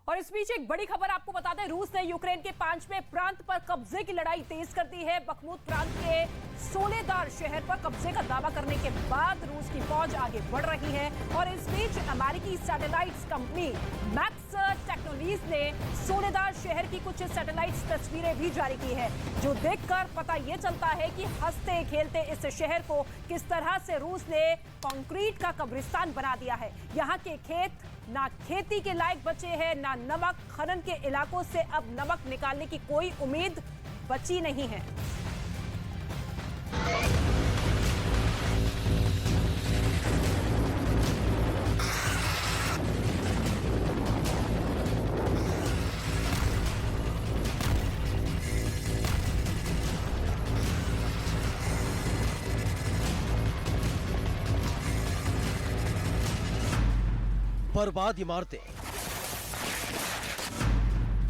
और इस बीच एक बड़ी खबर आपको बता दें, रूस ने यूक्रेन के 5वें प्रांत पर कब्जे की लड़ाई तेज कर दी है। बखमुत प्रांत के सोलेदार शहर पर कब्जे का दावा करने के बाद रूस की फौज आगे बढ़ रही है। और इस बीच अमेरिकी सैटेलाइट्स कंपनी मैक्स टेक्नोलॉजीज ने सोलेदार शहर की कुछ सैटेलाइट तस्वीरें भी जारी की है, जो देखकर पता यह चलता है कि हंसते खेलते इस शहर को किस तरह से रूस ने कंक्रीट का कब्रिस्तान बना दिया है। यहाँ के खेत ना खेती के लायक बचे हैं, ना नमक खनन के इलाकों से अब नमक निकालने की कोई उम्मीद बची नहीं है। बर्बाद इमारतें,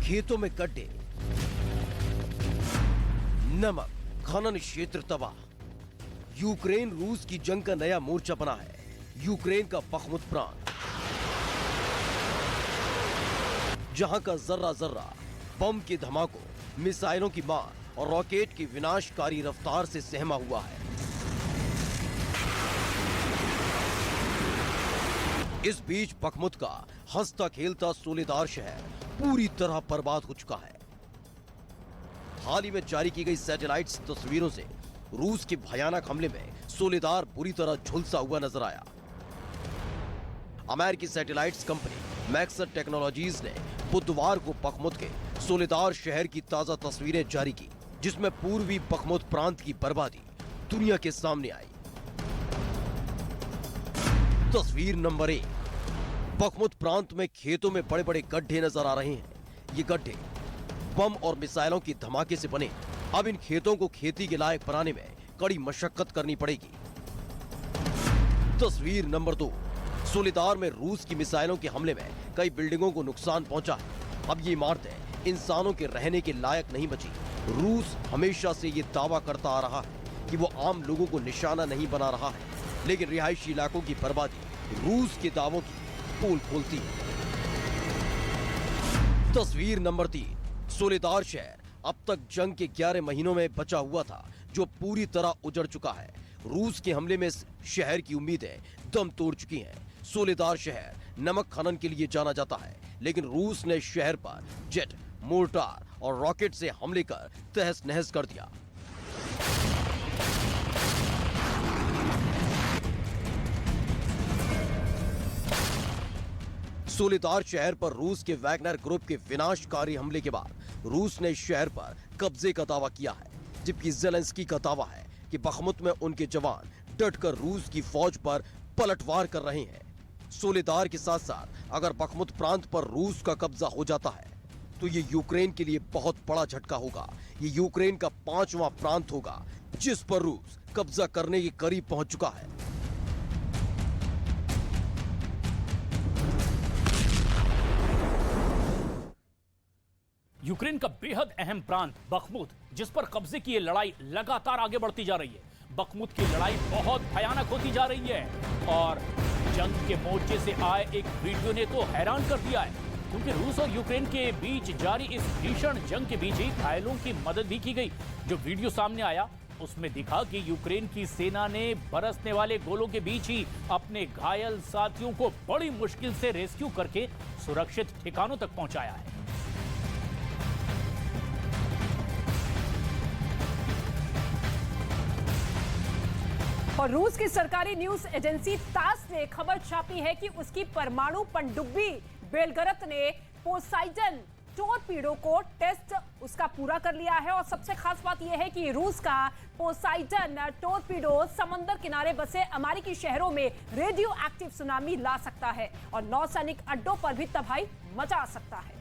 खेतों में गड्ढे, नमक खनन क्षेत्र तबाह। यूक्रेन रूस की जंग का नया मोर्चा बना है। यूक्रेन का बखमुत प्रांत, जहां का जर्रा जर्रा बम के धमाकों, मिसाइलों की मार और रॉकेट की विनाशकारी रफ्तार से सहमा हुआ है। इस बीच बखमुत का हंसता खेलता सोलेदार शहर पूरी तरह बर्बाद हो चुका है। हाल ही में जारी की गई सैटेलाइट तस्वीरों से रूस के भयानक हमले में सोलेदार बुरी तरह झुलसा हुआ नजर आया। अमेरिकी सैटेलाइट कंपनी मैक्स टेक्नोलॉजीज ने बुधवार को बखमुत के सोलेदार शहर की ताजा तस्वीरें जारी की, जिसमें पूर्वी बखमुत प्रांत की बर्बादी दुनिया के सामने आई। तस्वीर नंबर 1, बखमुत प्रांत में खेतों में बड़े बड़े गड्ढे नजर आ रहे हैं। ये गड्ढे बम और मिसाइलों की धमाके से बने। अब इन खेतों को खेती के लायक बनाने में कड़ी मशक्कत करनी पड़ेगी। तस्वीर नंबर 2, सोलेदार में रूस की मिसाइलों के हमले में कई बिल्डिंगों को नुकसान पहुंचा है। अब ये इमारतें इंसानों के रहने के लायक नहीं बची। रूस हमेशा से ये दावा करता आ रहा है कि वो आम लोगों को निशाना नहीं बना रहा है, लेकिन रिहायशी इलाकों की बर्बादी रूस के दावों की पोल खोलती है। तस्वीर नंबर 3, सोलेदार शहर अब तक जंग के 11 महीनों में बचा हुआ था, जो पूरी तरह उजड़ चुका है। रूस के हमले में इस शहर की उम्मीदें दम तोड़ चुकी हैं। सोलेदार शहर नमक खनन के लिए जाना जाता है, लेकिन रूस ने शहर पर जेट, मोर्टार और रॉकेट से हमले कर तहस नहस कर दिया। सोलेदार शहर पर रूस के वैगनर ग्रुप के विनाशकारी हमले के बाद रूस ने शहर पर कब्जे का दावा किया है, जबकि ज़ेलेंस्की का दावा है कि बखमुत में उनके जवान डटकर रूस की फौज पर पलटवार कर रहे हैं। सोलेदार के साथ साथ अगर बखमुत प्रांत पर रूस का कब्जा हो जाता है तो ये यूक्रेन के लिए बहुत बड़ा झटका होगा। ये यूक्रेन का 5वां प्रांत होगा जिस पर रूस कब्जा करने के करीब पहुंच चुका है। यूक्रेन का बेहद अहम प्रांत बखमुत, जिस पर कब्जे की ये लड़ाई लगातार आगे बढ़ती जा रही है। बखमुत की लड़ाई बहुत भयानक होती जा रही है और जंग के मोर्चे से आए एक वीडियो ने तो हैरान कर दिया है, क्योंकि रूस और यूक्रेन के बीच जारी इस भीषण जंग के बीच ही घायलों की मदद भी की गई। जो वीडियो सामने आया उसमें दिखा कि यूक्रेन की सेना ने बरसने वाले गोलों के बीच ही अपने घायल साथियों को बड़ी मुश्किल से रेस्क्यू करके सुरक्षित ठिकानों तक पहुंचाया है। और रूस की सरकारी न्यूज एजेंसी तास ने खबर छापी है कि उसकी परमाणु पनडुब्बी बेलगरत ने पोसाइडन टॉर्पीडो को टेस्ट उसका पूरा कर लिया है। और सबसे खास बात यह है कि रूस का पोसाइडन टॉर्पीडो समंदर किनारे बसे अमेरिकी शहरों में रेडियो एक्टिव सुनामी ला सकता है और नौसैनिक अड्डों पर भी तबाही मचा सकता है।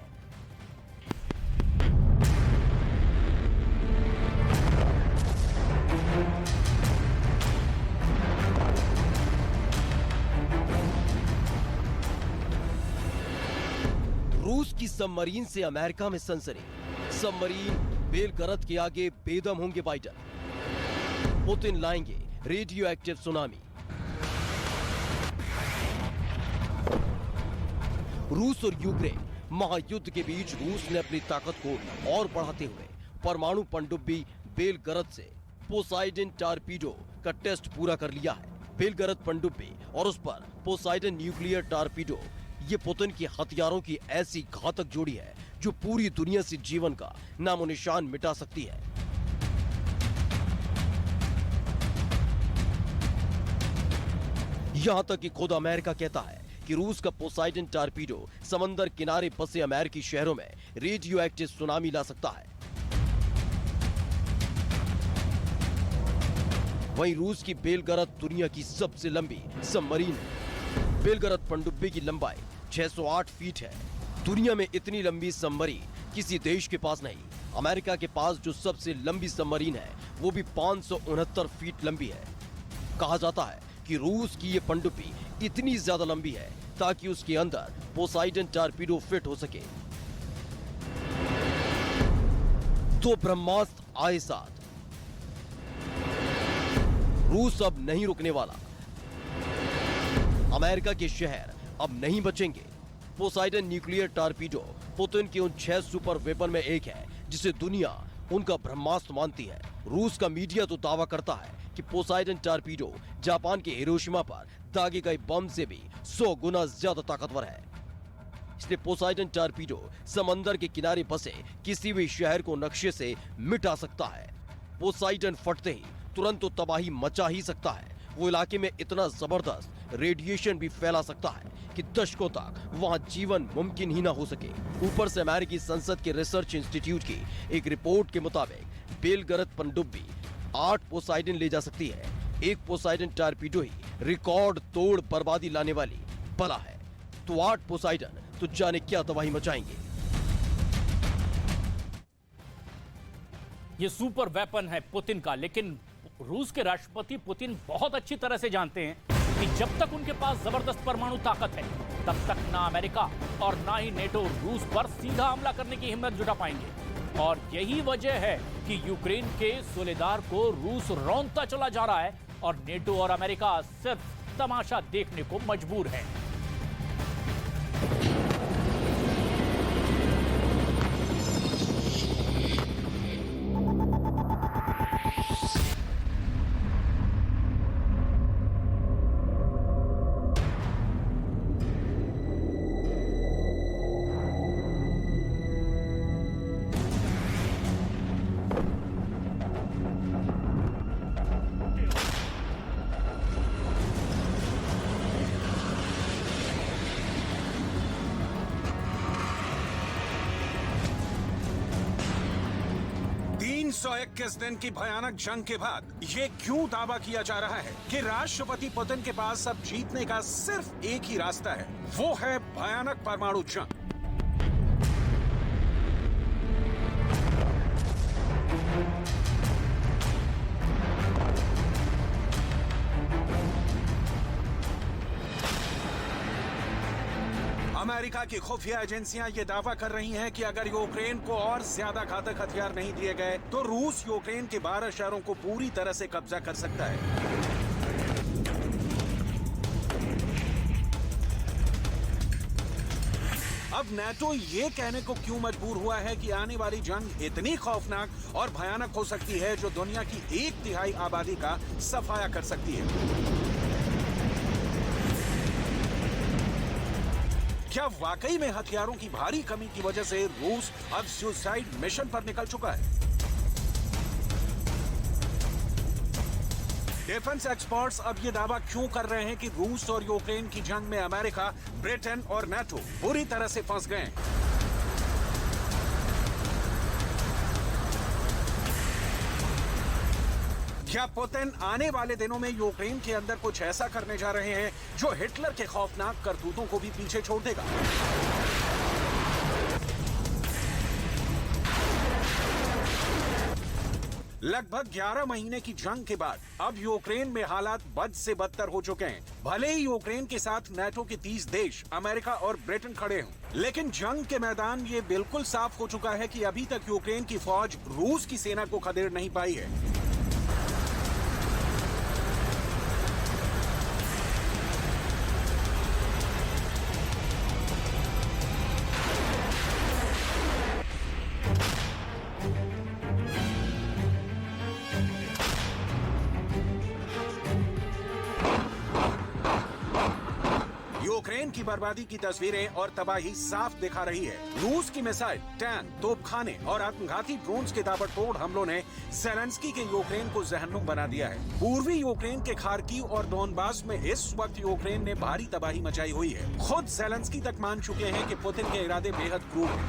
रूस की सबमरीन से अमेरिका में सनसनी। सबमरीन बेलगरत के आगे बेदम होंगे बाइडन। पुतिन लाएंगे रेडियो एक्टिव सुनामी। रूस और यूक्रेन महायुद्ध के बीच रूस ने अपनी ताकत को और बढ़ाते हुए परमाणु पनडुब्बी बेलगरद से पोसाइडन टारपीडो का टेस्ट पूरा कर लिया है। बेलगरद पनडुब्बी और उस पर पोसाइडन न्यूक्लियर टारपीडो, ये पुतिन की हथियारों की ऐसी घातक जोड़ी है जो पूरी दुनिया से जीवन का नामो निशान मिटा सकती है। यहां तक कि खुद अमेरिका कहता है कि रूस का पोसाइडन टारपीडो समंदर किनारे बसे अमेरिकी शहरों में रेडियो एक्टिव सुनामी ला सकता है। वहीं रूस की बेलगरद दुनिया की सबसे लंबी सबमरीन है। बेलगरद पनडुब्बी की लंबाई 608 फीट है। दुनिया में इतनी लंबी सबमरीन किसी देश के पास नहीं। अमेरिका के पास जो सबसे लंबी सबमरीन है वो भी 569 फीट लंबी है। कहा जाता है कि रूस की ये पनडुब्बी इतनी ज्यादा लंबी है ताकि उसके अंदर पोसाइडन टारपीडो फिट हो सके। तो ब्रह्मास्त्र आए साथ रूस अब नहीं रुकने वाला। अमेरिका के शहर अब नहीं बचेंगे। पोसाइडन न्यूक्लियर टारपीडो पुतिन के उन 6 सुपर वेपन में एक है जिसे दुनिया उनका ब्रह्मास्त्र मानती है। रूस का मीडिया तो दावा करता है कि पोसाइडन टारपीडो जापान के हिरोशिमा पर दागे गए बम से भी 100 गुना ज्यादा ताकतवर है। इसलिए पोसाइडन टारपीडो समंदर के किनारे बसे किसी भी शहर को नक्शे से मिटा सकता है। पोसाइडन फटते ही तुरंत तो तबाही मचा ही सकता है, वो इलाके में इतना जबरदस्त रेडिएशन भी फैला सकता है कि दशकों तक वहां जीवन मुमकिन ही ना हो सके। ऊपर से अमेरिकी संसद के रिसर्च इंस्टीट्यूट की एक रिपोर्ट के मुताबिक बेलगरद पनडुब्बी 8 पोसाइडन ले जा सकती है। एक पोसाइडन टारपीडो ही रिकॉर्ड तोड़ बर्बादी लाने वाली बला है। तो 8 पोसाइडन तो जाने क्या तबाही मचाएंगे। ये सुपर वेपन है पुतिन का, लेकिन रूस के राष्ट्रपति पुतिन बहुत अच्छी तरह से जानते हैं कि जब तक उनके पास जबरदस्त परमाणु ताकत है तब तक ना अमेरिका और ना ही नेटो रूस पर सीधा हमला करने की हिम्मत जुटा पाएंगे। और यही वजह है कि यूक्रेन के सोलेदार को रूस रौंदता चला जा रहा है और नेटो और अमेरिका सिर्फ तमाशा देखने को मजबूर है। किस दिन की भयानक जंग के बाद ये क्यों दावा किया जा रहा है कि राष्ट्रपति पुतिन के पास अब जीतने का सिर्फ एक ही रास्ता है, वो है भयानक परमाणु जंग। अमेरिका की खुफिया एजेंसियां ये दावा कर रही हैं कि अगर यूक्रेन को और ज्यादा घातक हथियार नहीं दिए गए तो रूस यूक्रेन के 12 शहरों को पूरी तरह से कब्जा कर सकता है। अब नाटो ये कहने को क्यों मजबूर हुआ है कि आने वाली जंग इतनी खौफनाक और भयानक हो सकती है जो दुनिया की 1/3 आबादी का सफाया कर सकती है? क्या वाकई में हथियारों की भारी कमी की वजह से रूस अब सुसाइड मिशन पर निकल चुका है? डिफेंस एक्सपर्ट्स अब ये दावा क्यों कर रहे हैं कि रूस और यूक्रेन की जंग में अमेरिका, ब्रिटेन और नाटो बुरी तरह से फंस गए हैं? क्या पुतिन आने वाले दिनों में यूक्रेन के अंदर कुछ ऐसा करने जा रहे हैं जो हिटलर के खौफनाक करतूतों को भी पीछे छोड़ देगा? लगभग 11 महीने की जंग के बाद अब यूक्रेन में हालात बद से बदतर हो चुके हैं। भले ही यूक्रेन के साथ नाटो के 30 देश अमेरिका और ब्रिटेन खड़े हों, लेकिन जंग के मैदान ये बिल्कुल साफ हो चुका है कि अभी तक यूक्रेन की फौज रूस की सेना को खदेड़ नहीं पाई है। यूक्रेन की बर्बादी की तस्वीरें और तबाही साफ दिखा रही है। रूस की मिसाइल, टैंक, तोपखाने और आत्मघाती ड्रोन्स के ताबड़तोड़ हमलों ने ज़ेलेंस्की के यूक्रेन को जहन्नुम बना दिया है। पूर्वी यूक्रेन के खार्किव और डोनबास में इस वक्त यूक्रेन ने भारी तबाही मचाई हुई है। खुद ज़ेलेंस्की तक मान चुके हैं कि पुतिन के इरादे बेहद क्रूर हैं।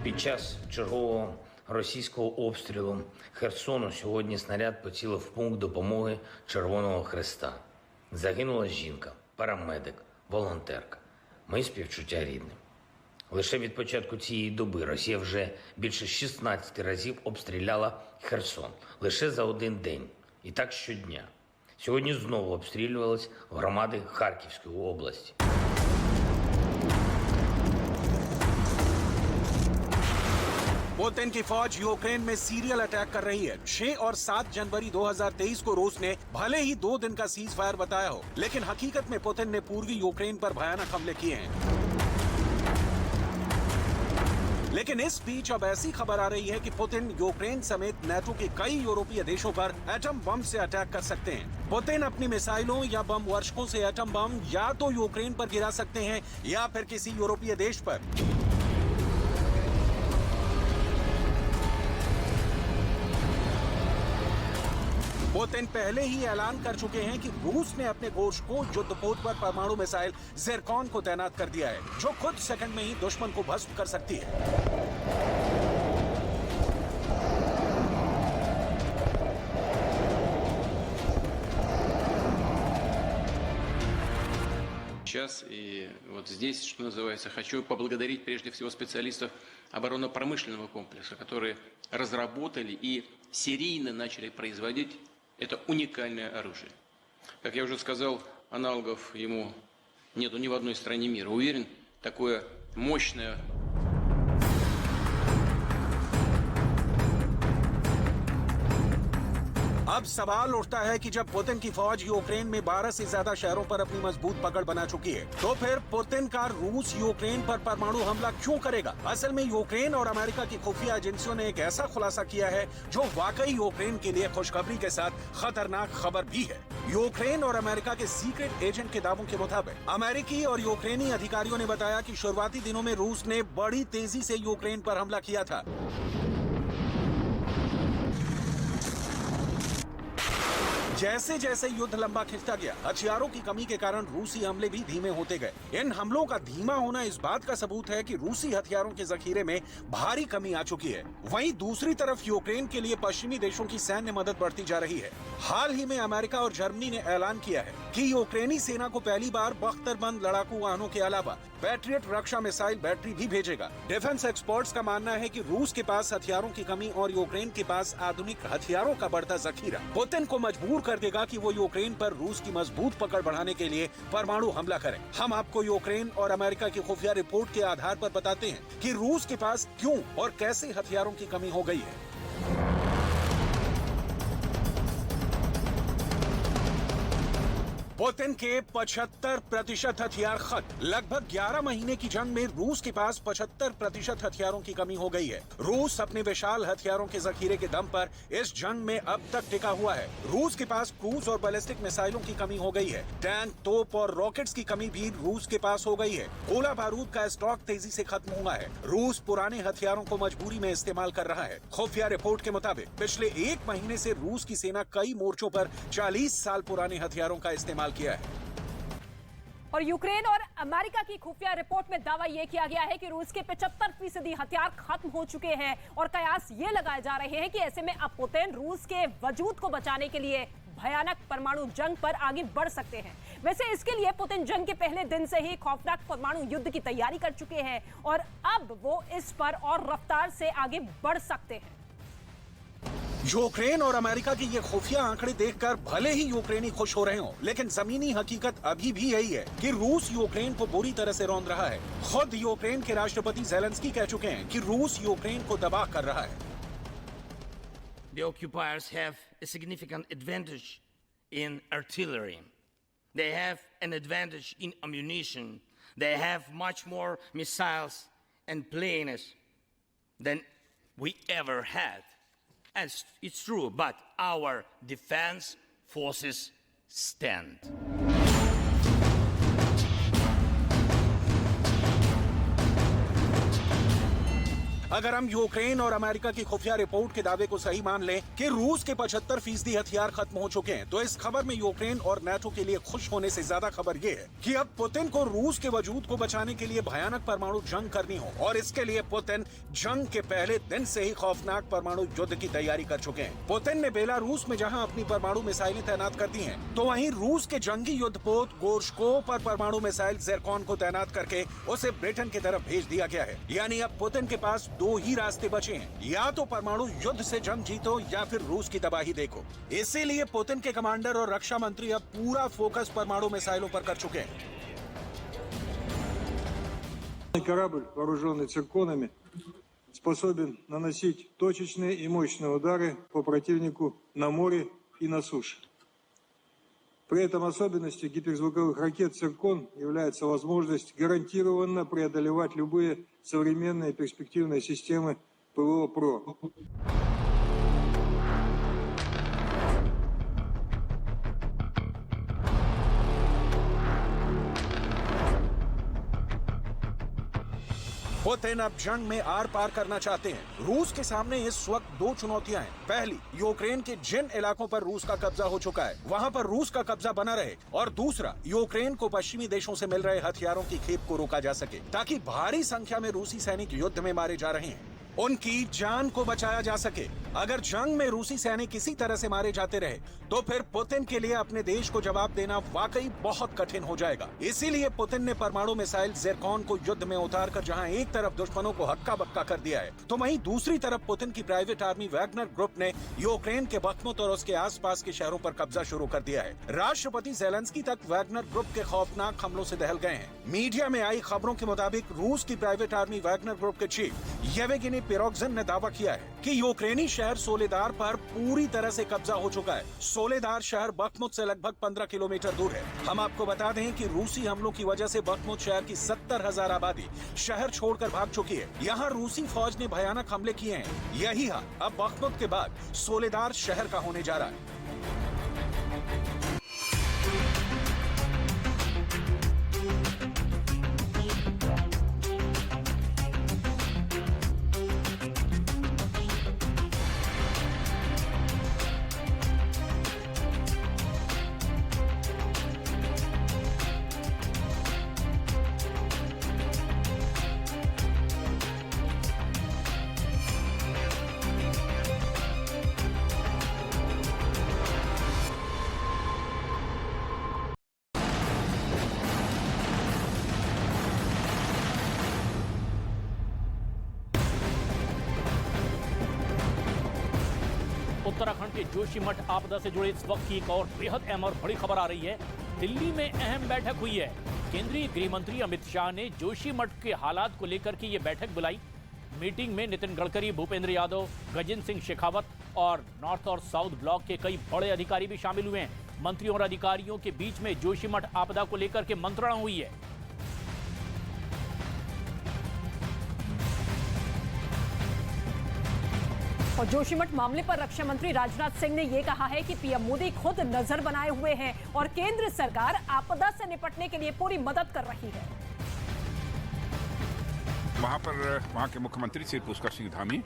Під час чергового російського обстрілу Херсону сьогодні снаряд поцілив в пункт допомоги Червоного Хреста. Загинула жінка, парамедик, волонтерка. Мої співчуття рідним. Лише від початку цієї доби Росія вже більше 16 разів обстріляла Херсон. Лише за один день. І так щодня. Сьогодні знову обстрілювались громади Харківської області. पुतिन की फौज यूक्रेन में सीरियल अटैक कर रही है। 6 और 7 जनवरी 2023 को रूस ने भले ही 2 दिन का सीज फायर बताया हो, लेकिन हकीकत में पुतिन ने पूर्वी यूक्रेन पर भयानक हमले किए हैं। लेकिन इस बीच अब ऐसी खबर आ रही है कि पुतिन यूक्रेन समेत नेटो के कई यूरोपीय देशों पर एटम बम से अटैक कर सकते हैं। पुतिन अपनी मिसाइलों या बम वर्षकों से एटम बम या तो यूक्रेन पर गिरा सकते हैं या फिर किसी यूरोपीय देश पर। पुतिन पहले ही ऐलान कर चुके हैं कि रूस ने अपने घोषको युद्धपोत पर परमाणु मिसाइल ज़िरकॉन को तैनात कर दिया है, जो खुद सेकंड में ही दुश्मन को भस्म कर सकती है। Сейчас и вот здесь, что называется, хочу поблагодарить прежде всего специалистов оборонно-промышленного комплекса, которые разработали и серийно начали производить это уникальное оружие. Как я уже сказал, аналогов ему нету ни в одной стране мира. Уверен, такое мощное अब सवाल उठता है कि जब पुतिन की फौज यूक्रेन में 12 से ज्यादा शहरों पर अपनी मजबूत पकड़ बना चुकी है, तो फिर पुतिन का रूस यूक्रेन पर परमाणु हमला क्यों करेगा? असल में यूक्रेन और अमेरिका की खुफिया एजेंसियों ने एक ऐसा खुलासा किया है जो वाकई यूक्रेन के लिए खुशखबरी के साथ खतरनाक खबर भी है। यूक्रेन और अमेरिका के सीक्रेट एजेंट के दावों के मुताबिक अमेरिकी और यूक्रेनी अधिकारियों ने बताया कि शुरुआती दिनों में रूस ने बड़ी तेजी से यूक्रेन पर हमला किया था। जैसे जैसे युद्ध लंबा खिंचता गया, हथियारों की कमी के कारण रूसी हमले भी धीमे होते गए। इन हमलों का धीमा होना इस बात का सबूत है कि रूसी हथियारों के जखीरे में भारी कमी आ चुकी है। वहीं दूसरी तरफ यूक्रेन के लिए पश्चिमी देशों की सैन्य मदद बढ़ती जा रही है। हाल ही में अमेरिका और जर्मनी ने ऐलान किया है कि यूक्रेनी सेना को पहली बार बख्तरबंद लड़ाकू वाहनों के अलावा पैट्रियट रक्षा मिसाइल बैटरी भी भेजेगा। डिफेंस एक्सपर्ट्स का मानना है कि रूस के पास हथियारों की कमी और यूक्रेन के पास आधुनिक हथियारों का बढ़ता जखीरा पुतिन को मजबूर कर देगा कि वो यूक्रेन पर रूस की मजबूत पकड़ बढ़ाने के लिए परमाणु हमला करें। हम आपको यूक्रेन और अमेरिका की खुफिया रिपोर्ट के आधार पर बताते हैं कि रूस के पास क्यों और कैसे हथियारों की कमी हो गई है। पुतिन के 75% हथियार खत्म। लगभग 11 महीने की जंग में रूस के पास 75% हथियारों की कमी हो गई है। रूस अपने विशाल हथियारों के जखीरे के दम पर इस जंग में अब तक टिका हुआ है। रूस के पास क्रूज और बैलिस्टिक मिसाइलों की कमी हो गई है। टैंक, तोप और रॉकेट्स की कमी भी रूस के पास हो गई है। गोला बारूद का स्टॉक तेजी से खत्म हुआ है। रूस पुराने हथियारों को मजबूरी में इस्तेमाल कर रहा है। खुफिया रिपोर्ट के मुताबिक पिछले 1 महीने से रूस की सेना कई मोर्चों पर 40 साल पुराने हथियारों का इस्तेमाल किया है। और यूक्रेन और अमेरिका की खुफिया रिपोर्ट में दावा यह किया गया है कि रूस के 75% हथियार खत्म हो चुके हैं और कयास ये लगाए जा रहे हैं कि ऐसे में अब पुतिन रूस के वजूद को बचाने के लिए भयानक परमाणु जंग पर आगे बढ़ सकते हैं। वैसे इसके लिए पुतिन जंग के पहले दिन से ही खौफनाक परमाणु युद्ध की तैयारी कर चुके हैं और अब वो इस पर और रफ्तार से आगे बढ़ सकते हैं। यूक्रेन और अमेरिका के ये खुफिया आंकड़े देखकर भले ही यूक्रेनी खुश हो रहे हो, लेकिन जमीनी हकीकत अभी भी यही है कि रूस यूक्रेन को बुरी तरह से रौंद रहा है। खुद यूक्रेन के राष्ट्रपति ज़ेलेंस्की कह चुके हैं कि रूस यूक्रेन को दबा कर रहा है। The occupiers have a significant advantage in artillery. They have an advantage in ammunition. They have much more missiles and planes than we ever had. And it's true, but our defense forces stand. अगर हम Ukraine और America की खुफिया report के दावे को सही मान लें कि रूस के 75% हथियार खत्म हो चुके हैं, तो इस खबर में यूक्रेन और नाटो के लिए खुश होने से ज्यादा खबर ये है कि अब पुतिन को रूस के वजूद को बचाने के लिए भयानक परमाणु जंग करनी हो, और इसके लिए पुतिन जंग के पहले दिन से ही खौफनाक परमाणु युद्ध की तैयारी कर चुके हैं। पुतिन ने बेलारूस में जहां अपनी परमाणु मिसाइलें तैनात कर दी हैं, तो वहीं रूस के जंगी युद्धपोत गोर्शकोव पर परमाणु मिसाइल ज़िरकॉन को तैनात करके उसे ब्रिटेन की तरफ भेज दिया गया है। यानी अब पुतिन के पास दो ही रास्ते बचे हैं, या तो परमाणु युद्ध से जंग जीतो या फिर रूस की तबाही देखो। इसीलिए पुतिन के कमांडर और रक्षा मंत्री अब पूरा फोकस परमाणु मिसाइलों पर कर चुके हैं। Корабль, вооруженный цирконами, способен наносить точечные и мощные удары по противнику на море и на суше. При этом особенностью гиперзвуковых ракет «Циркон» является возможность гарантированно преодолевать любые современные перспективные системы ПВО-ПРО. पुतिन अब जंग में आर पार करना चाहते हैं। रूस के सामने इस वक्त दो चुनौतियां हैं। पहली, यूक्रेन के जिन इलाकों पर रूस का कब्जा हो चुका है वहां पर रूस का कब्जा बना रहे, और दूसरा, यूक्रेन को पश्चिमी देशों से मिल रहे हथियारों की खेप को रोका जा सके, ताकि भारी संख्या में रूसी सैनिक युद्ध में मारे जा रहे हैं उनकी जान को बचाया जा सके। अगर जंग में रूसी सैनिक इसी तरह से मारे जाते रहे तो फिर पुतिन के लिए अपने देश को जवाब देना वाकई बहुत कठिन हो जाएगा। इसीलिए पुतिन ने परमाणु मिसाइल ज़िरकॉन को युद्ध में उतारकर जहां एक तरफ दुश्मनों को हक्का बक्का कर दिया है, तो वहीं दूसरी तरफ पुतिन की प्राइवेट आर्मी वैगनर ग्रुप ने यूक्रेन के बखमुत और उसके आसपास के शहरों पर कब्जा शुरू कर दिया है। राष्ट्रपति ज़ेलेंस्की तक वैगनर ग्रुप के खौफनाक हमलों से दहल गए हैं। मीडिया में आई खबरों के मुताबिक रूस की प्राइवेट आर्मी वैगनर ग्रुप के चीफ येवगेनी पिरोगजिन ने दावा किया है कि यूक्रेनी शहर सोलेदार पर पूरी तरह से कब्जा हो चुका है। सोलेदार शहर बखमुत से लगभग 15 किलोमीटर दूर है। हम आपको बता दें कि रूसी हमलों की वजह से बखमुत शहर की 70,000 आबादी शहर छोड़कर भाग चुकी है। यहाँ रूसी फौज ने भयानक हमले किए हैं। यही हाल अब बखमुत के बाद सोलेदार शहर का होने जा रहा है। उत्तराखंड के जोशीमठ आपदा से जुड़े इस वक्त की एक और बेहद अहम और बड़ी खबर आ रही है। दिल्ली में अहम बैठक हुई है। केंद्रीय गृह मंत्री अमित शाह ने जोशीमठ के हालात को लेकर के ये बैठक बुलाई। मीटिंग में नितिन गडकरी, भूपेंद्र यादव, गजेंद्र सिंह शेखावत और नॉर्थ और साउथ ब्लॉक के कई बड़े अधिकारी भी शामिल हुए हैं। मंत्रियों और अधिकारियों के बीच में जोशीमठ आपदा को लेकर के मंत्रणा हुई है। और जोशीमठ मामले पर रक्षा मंत्री राजनाथ सिंह ने यह कहा है कि पीएम मोदी खुद नजर बनाए हुए हैं और केंद्र सरकार आपदा से निपटने के लिए पूरी मदद कर रही है। वहाँ के मुख्यमंत्री श्री पुष्कर सिंह धामी,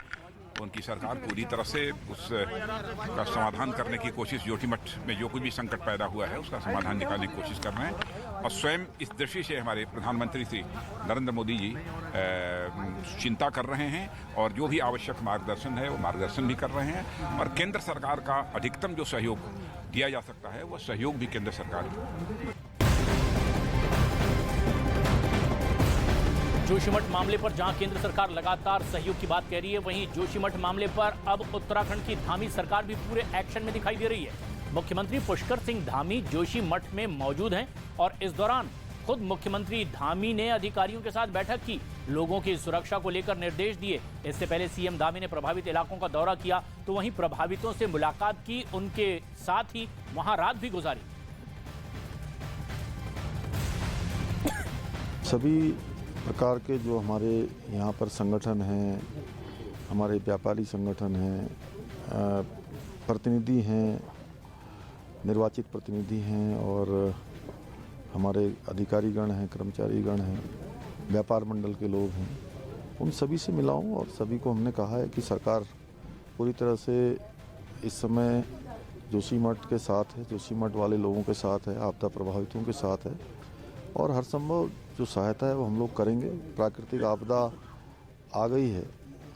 उनकी सरकार पूरी तरह से उसका समाधान करने की कोशिश, जोशीमठ में जो कुछ भी संकट पैदा हुआ है उसका समाधान निकालने की कोशिश कर रहे हैं। और स्वयं इस दृष्टि से हमारे प्रधानमंत्री श्री नरेंद्र मोदी जी चिंता कर रहे हैं और जो भी आवश्यक मार्गदर्शन है वो मार्गदर्शन भी कर रहे हैं। और केंद्र सरकार का अधिकतम जो सहयोग दिया जा सकता है वो सहयोग भी केंद्र सरकार जोशीमठ मामले पर जहां केंद्र सरकार लगातार सहयोग की बात कह रही है, वहीं जोशीमठ मामले पर अब उत्तराखंड की धामी सरकार भी पूरे एक्शन में दिखाई दे रही है। मुख्यमंत्री पुष्कर सिंह धामी जोशीमठ में मौजूद हैं और इस दौरान खुद मुख्यमंत्री धामी ने अधिकारियों के साथ बैठक की, लोगों की सुरक्षा को लेकर निर्देश दिए। इससे पहले सीएम धामी ने प्रभावित इलाकों का दौरा किया तो वहीं प्रभावितों से मुलाकात की, उनके साथ ही वहां रात भी गुजारी। सभी प्रकार के जो हमारे यहाँ पर संगठन हैं, हमारे व्यापारी संगठन हैं, प्रतिनिधि हैं, निर्वाचित प्रतिनिधि हैं और हमारे अधिकारीगण हैं, कर्मचारीगण हैं, व्यापार मंडल के लोग हैं, उन सभी से मिला हूँ और सभी को हमने कहा है कि सरकार पूरी तरह से इस समय जोशीमठ के साथ है, जोशीमठ वाले लोगों के साथ है, आपदा प्रभावितों के साथ है और हर संभव जो सहायता है वो हम लोग करेंगे। प्राकृतिक आपदा आ गई है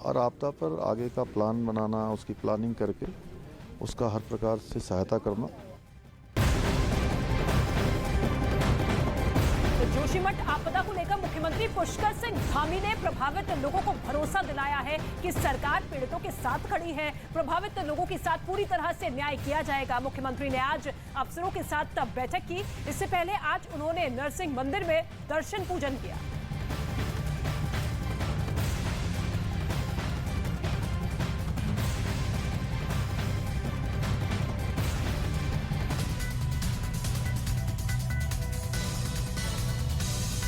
और आपदा पर आगे का प्लान बनाना, उसकी प्लानिंग करके उसका हर प्रकार से सहायता करना। जोशीमठ आपदा को लेकर मुख्यमंत्री पुष्कर सिंह धामी ने प्रभावित लोगों को भरोसा दिलाया है कि सरकार पीड़ितों के साथ खड़ी है, प्रभावित लोगों के साथ पूरी तरह से न्याय किया जाएगा। मुख्यमंत्री ने आज अफसरों के साथ बैठक की। इससे पहले आज उन्होंने नरसिंह मंदिर में दर्शन पूजन किया।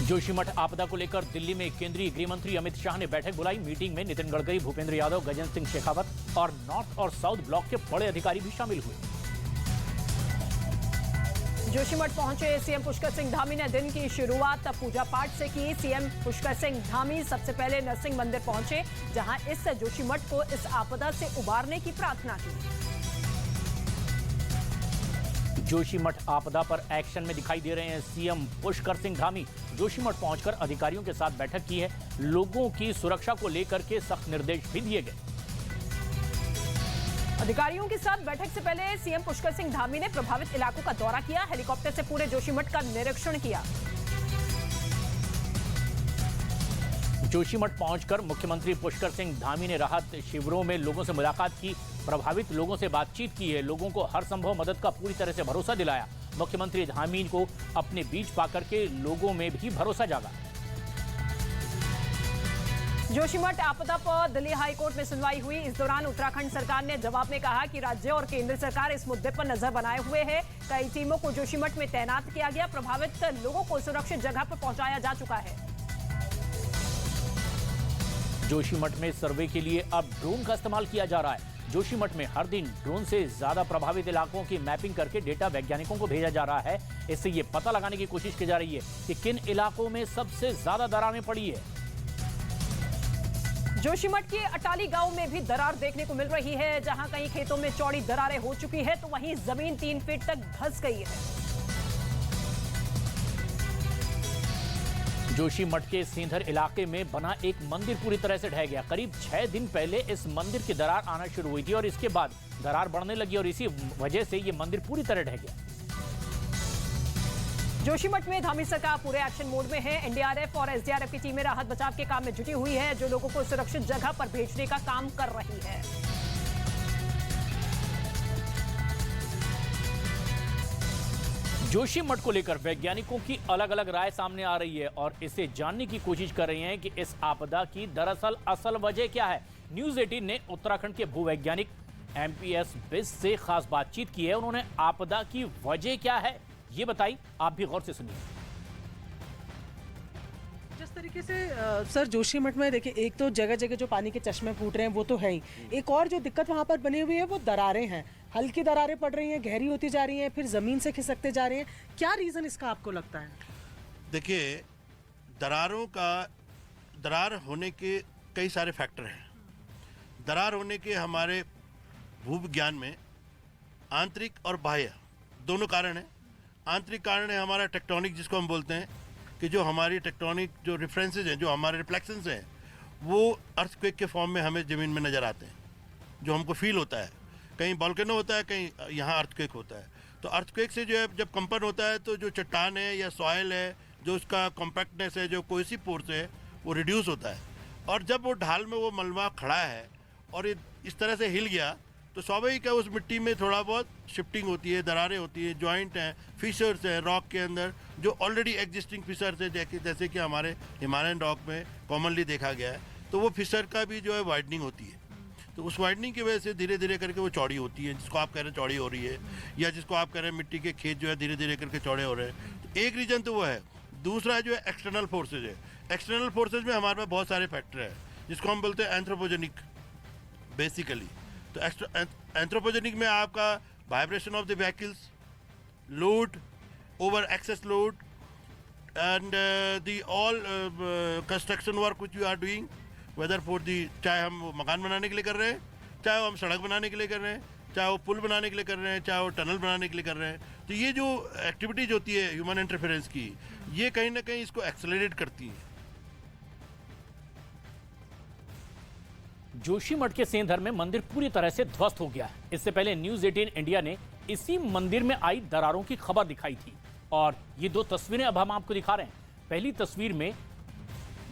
जोशीमठ आपदा को लेकर दिल्ली में केंद्रीय गृह मंत्री अमित शाह ने बैठक बुलाई। मीटिंग में नितिन गडकरी, भूपेंद्र यादव, गजेंद्र सिंह शेखावत और नॉर्थ और साउथ ब्लॉक के बड़े अधिकारी भी शामिल हुए। जोशीमठ पहुंचे सीएम पुष्कर सिंह धामी ने दिन की शुरुआत पूजा पाठ से की। सीएम पुष्कर सिंह धामी सबसे पहले नरसिंह मंदिर पहुंचे, जहां इस जोशीमठ को इस आपदा से उबारने की प्रार्थना की। जोशीमठ आपदा पर एक्शन में दिखाई दे रहे हैं सीएम पुष्कर सिंह धामी। जोशीमठ पहुंचकर अधिकारियों के साथ बैठक की है। लोगों की सुरक्षा को लेकर के सख्त निर्देश भी दिए गए। अधिकारियों के साथ बैठक से पहले सीएम पुष्कर सिंह धामी ने प्रभावित इलाकों का दौरा किया। हेलीकॉप्टर से पूरे जोशीमठ का निरीक्षण किया। जोशीमठ पहुंचकर मुख्यमंत्री पुष्कर सिंह धामी ने राहत शिविरों में लोगों से मुलाकात की, प्रभावित लोगों से बातचीत की है, लोगों को हर संभव मदद का पूरी तरह से भरोसा दिलाया। मुख्यमंत्री धामी को अपने बीच पाकर के लोगों में भी भरोसा जागा। जोशीमठ आपदा पर दिल्ली हाईकोर्ट में सुनवाई हुई। इस दौरान उत्तराखंड सरकार ने जवाब में कहा कि राज्य और केंद्र सरकार इस मुद्दे पर नजर बनाए हुए है। कई टीमों को जोशीमठ में तैनात किया गया। प्रभावित लोगों को सुरक्षित जगह पर पहुंचाया जा चुका है। जोशीमठ में सर्वे के लिए अब ड्रोन का इस्तेमाल किया जा रहा है। जोशीमठ में हर दिन ड्रोन से ज्यादा प्रभावित इलाकों की मैपिंग करके डेटा वैज्ञानिकों को भेजा जा रहा है। इससे ये पता लगाने की कोशिश की जा रही है कि किन इलाकों में सबसे ज्यादा दरारें पड़ी है। जोशीमठ के अटाली गांव में भी दरार देखने को मिल रही है। जहां कई खेतों में चौड़ी दरारें हो चुकी है, तो वहीं जमीन 3 फीट तक धंस गई है। जोशीमठ के सिंधर इलाके में बना एक मंदिर पूरी तरह से ढह गया। करीब 6 दिन पहले इस मंदिर की दरार आना शुरू हुई थी और इसके बाद दरार बढ़ने लगी और इसी वजह से ये मंदिर पूरी तरह ढह गया। जोशीमठ में धामी सरकार पूरे एक्शन मोड में है। एनडीआरएफ और एसडीआरएफ की टीमें राहत बचाव के काम में जुटी हुई है, जो लोगों को सुरक्षित जगह पर भेजने का काम कर रही है। जोशीमठ को लेकर वैज्ञानिकों की अलग अलग राय सामने आ रही है और इसे जानने की कोशिश कर रही हैं कि इस आपदा की दरअसल असल वजह क्या है। न्यूज 18 ने उत्तराखंड के भूवैज्ञानिक एमपीएस बिस से खास बातचीत की है। उन्होंने आपदा की वजह क्या है ये बताई, आप भी गौर से सुनिए। जिस तरीके से सर जोशीमठ में देखिए, एक तो जगह जगह जो पानी के चश्मे फूट रहे हैं वो तो है ही, एक और जो दिक्कत वहाँ पर बनी हुई है वो दरारें हैं। हल्की दरारें पड़ रही हैं, गहरी होती जा रही हैं, फिर ज़मीन से खिसकते जा रहे हैं। क्या रीज़न इसका आपको लगता है? देखिए, दरार होने के कई सारे फैक्टर हैं। दरार होने के हमारे भूविज्ञान में आंतरिक और बाह्य दोनों कारण हैं। आंतरिक कारण है हमारा टेक्टोनिक, जिसको हम बोलते हैं कि जो हमारी टेक्टोनिक जो रिफ्लेक्सेस हैं, जो हमारे रिफ्लेक्शंस हैं, वो अर्थक्वेक के फॉर्म में हमें ज़मीन में नज़र आते हैं, जो हमको फील होता है। कहीं वोल्केनो होता है, कहीं यहाँ अर्थक्वेक होता है। तो अर्थक्वेक से जो है जब कंपन होता है तो जो चट्टान है या सॉइल है, जो उसका कॉम्पैक्टनेस है, जो कोई सी फोर्स है, वो रिड्यूस होता है। और जब वो ढाल में वो मलबा खड़ा है और ये इस तरह से हिल गया तो स्वाभाविक है उस मिट्टी में थोड़ा बहुत शिफ्टिंग होती है, दरारें होती है, जॉइंट हैं, फिशर्स हैं रॉक के अंदर, जो ऑलरेडी एग्जिस्टिंग फिशर्स है, जैसे कि हमारे हिमालयन रॉक में कॉमनली देखा गया है। तो वो फिशर का भी जो है वाइडनिंग होती है। तो उस वाइडनिंग की वजह से धीरे धीरे करके वो चौड़ी होती है, जिसको आप कह रहे हैं चौड़ी हो रही है, या जिसको आप कह रहे हैं मिट्टी के खेत जो है धीरे धीरे करके चौड़े हो रहे हैं। तो एक रीज़न तो वो है। दूसरा जो है एक्सटर्नल फोर्सेज है। एक्सटर्नल फोर्सेज में हमारे पास बहुत सारे फैक्टर हैं, जिसको हम बोलते हैं एंथ्रोपोजेनिक बेसिकली। तो एंथ्रोपोजेनिक में आपका vibration of the vehicles, load, over excess load, and the all construction work which you are doing, whether for the, चाहे हम वो मकान बनाने के लिए कर रहे हैं, चाहे वो हम सड़क बनाने के लिए कर रहे हैं, चाहे वो पुल बनाने के लिए कर रहे हैं, चाहे वो टनल बनाने के लिए कर रहे हैं। तो ये जो एक्टिविटीज होती है ह्यूमन इंटरफेरेंस की, ये कहीं ना कहीं इसको एक्सेलरेट करती है। जोशीमठ के सेंधर में मंदिर पूरी तरह से ध्वस्त हो गया है। इससे पहले न्यूज 18 इंडिया ने इसी मंदिर में आई दरारों की खबर दिखाई थी और ये दो तस्वीरें अब हम आपको दिखा रहे हैं। पहली तस्वीर में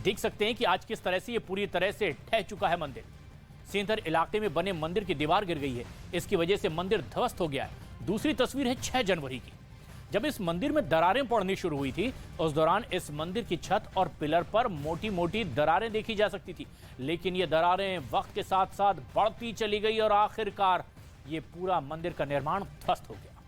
देख सकते हैं कि आज किस तरह से ये पूरी तरह से ढह चुका है मंदिर। सेंधर इलाके में बने मंदिर की दीवार गिर गई है, इसकी वजह से मंदिर ध्वस्त हो गया है। दूसरी तस्वीर है 6 जनवरी की, जब इस मंदिर में दरारें पड़नी शुरू हुई थी। उस दौरान इस मंदिर की छत और पिलर पर मोटी मोटी दरारें देखी जा सकती थी, लेकिन ये दरारें वक्त के साथ साथ बढ़ती चली गई और आखिरकार ये पूरा मंदिर का निर्माण ध्वस्त हो गया।